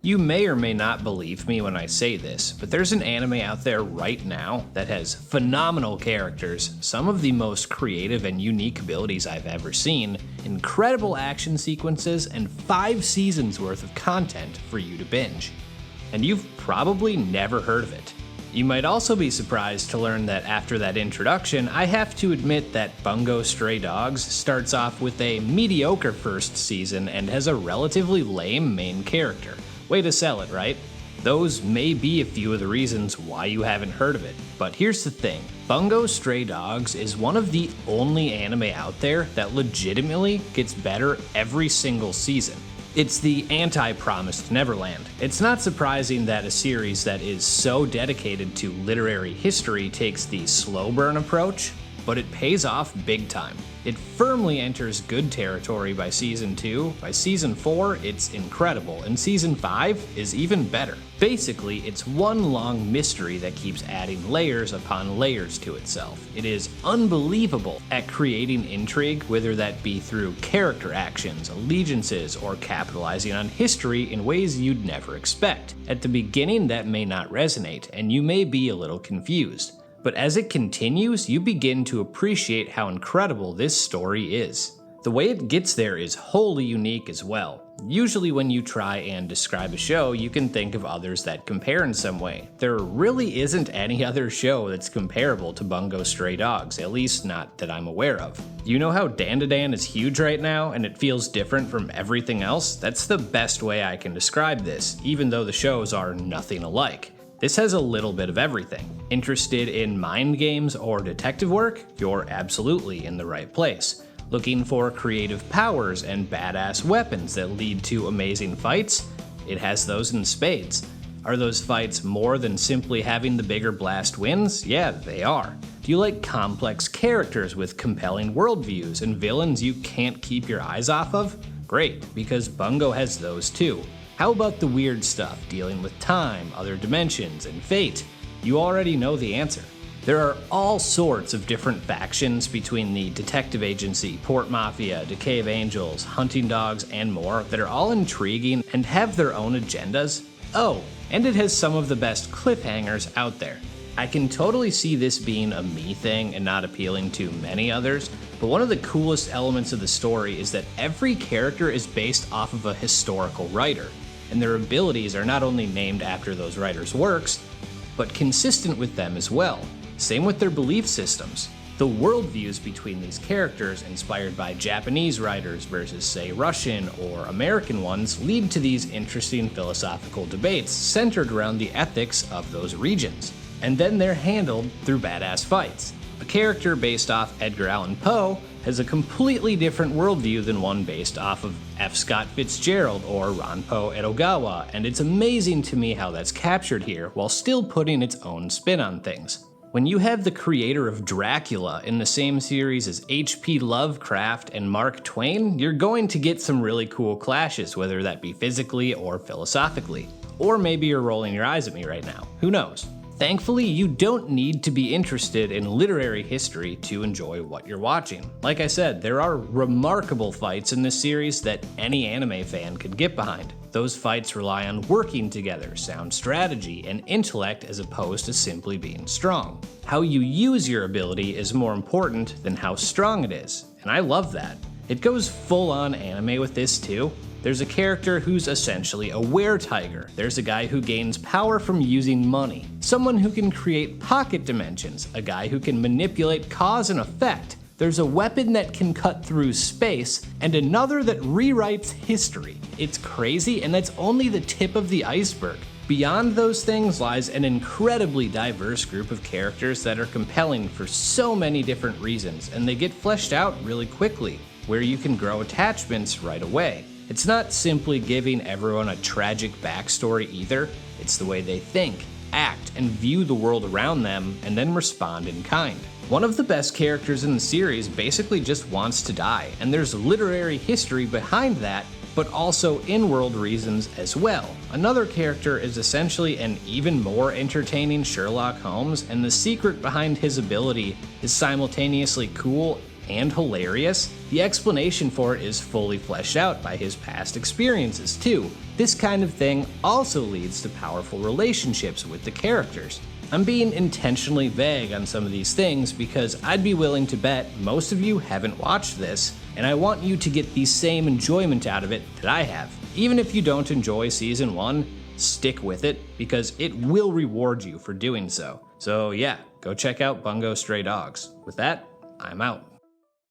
You may or may not believe me when I say this, but there's an anime out there right now that has phenomenal characters, some of the most creative and unique abilities I've ever seen, incredible action sequences, and 5 seasons worth of content for you to binge. And you've probably never heard of it. You might also be surprised to learn that after that introduction, I have to admit that Bungo Stray Dogs starts off with a mediocre first season and has a relatively lame main character. Way to sell it, right? Those may be a few of the reasons why you haven't heard of it, but here's the thing. Bungo Stray Dogs is one of the only anime out there that legitimately gets better every single season. It's the anti-Promised Neverland. It's not surprising that a series that is so dedicated to literary history takes the slow burn approach, but it pays off big time. It firmly enters good territory by season 2, by season 4 it's incredible, and season 5 is even better. Basically, it's one long mystery that keeps adding layers upon layers to itself. It is unbelievable at creating intrigue, whether that be through character actions, allegiances, or capitalizing on history in ways you'd never expect. At the beginning that may not resonate, and you may be a little confused. But as it continues, you begin to appreciate how incredible this story is. The way it gets there is wholly unique as well. Usually when you try and describe a show, you can think of others that compare in some way. There really isn't any other show that's comparable to Bungo Stray Dogs, at least not that I'm aware of. You know how Dandadan is huge right now and it feels different from everything else? That's the best way I can describe this, even though the shows are nothing alike. This has a little bit of everything. Interested in mind games or detective work? You're absolutely in the right place. Looking for creative powers and badass weapons that lead to amazing fights? It has those in spades. Are those fights more than simply having the bigger blast wins? Yeah, they are. Do you like complex characters with compelling worldviews and villains you can't keep your eyes off of? Great, because Bungo has those too. How about the weird stuff dealing with time, other dimensions, and fate? You already know the answer. There are all sorts of different factions between the Detective Agency, Port Mafia, Decay of Angels, Hunting Dogs, and more that are all intriguing and have their own agendas. Oh, and it has some of the best cliffhangers out there. I can totally see this being a me thing and not appealing to many others, but one of the coolest elements of the story is that every character is based off of a historical writer, and their abilities are not only named after those writers' works, but consistent with them as well. Same with their belief systems. The worldviews between these characters, inspired by Japanese writers versus, say, Russian or American ones, lead to these interesting philosophical debates centered around the ethics of those regions. And then they're handled through badass fights. A character based off Edgar Allan Poe has a completely different worldview than one based off of F. Scott Fitzgerald or Ranpo Edogawa, and it's amazing to me how that's captured here while still putting its own spin on things. When you have the creator of Dracula in the same series as H.P. Lovecraft and Mark Twain, you're going to get some really cool clashes, whether that be physically or philosophically. Or maybe you're rolling your eyes at me right now, who knows? Thankfully, you don't need to be interested in literary history to enjoy what you're watching. Like I said, there are remarkable fights in this series that any anime fan could get behind. Those fights rely on working together, sound strategy, and intellect as opposed to simply being strong. How you use your ability is more important than how strong it is, and I love that. It goes full-on anime with this too. There's a character who's essentially a were-tiger. There's a guy who gains power from using money. Someone who can create pocket dimensions. A guy who can manipulate cause and effect. There's a weapon that can cut through space, and another that rewrites history. It's crazy, and that's only the tip of the iceberg. Beyond those things lies an incredibly diverse group of characters that are compelling for so many different reasons, and they get fleshed out really quickly, where you can grow attachments right away. It's not simply giving everyone a tragic backstory either, it's the way they think, act, and view the world around them, and then respond in kind. One of the best characters in the series basically just wants to die, and there's literary history behind that, but also in-world reasons as well. Another character is essentially an even more entertaining Sherlock Holmes, and the secret behind his ability is simultaneously cool and hilarious, the explanation for it is fully fleshed out by his past experiences too. This kind of thing also leads to powerful relationships with the characters. I'm being intentionally vague on some of these things because I'd be willing to bet most of you haven't watched this, and I want you to get the same enjoyment out of it that I have. Even if you don't enjoy Season 1, stick with it because it will reward you for doing so. So yeah, go check out Bungo Stray Dogs. With that, I'm out.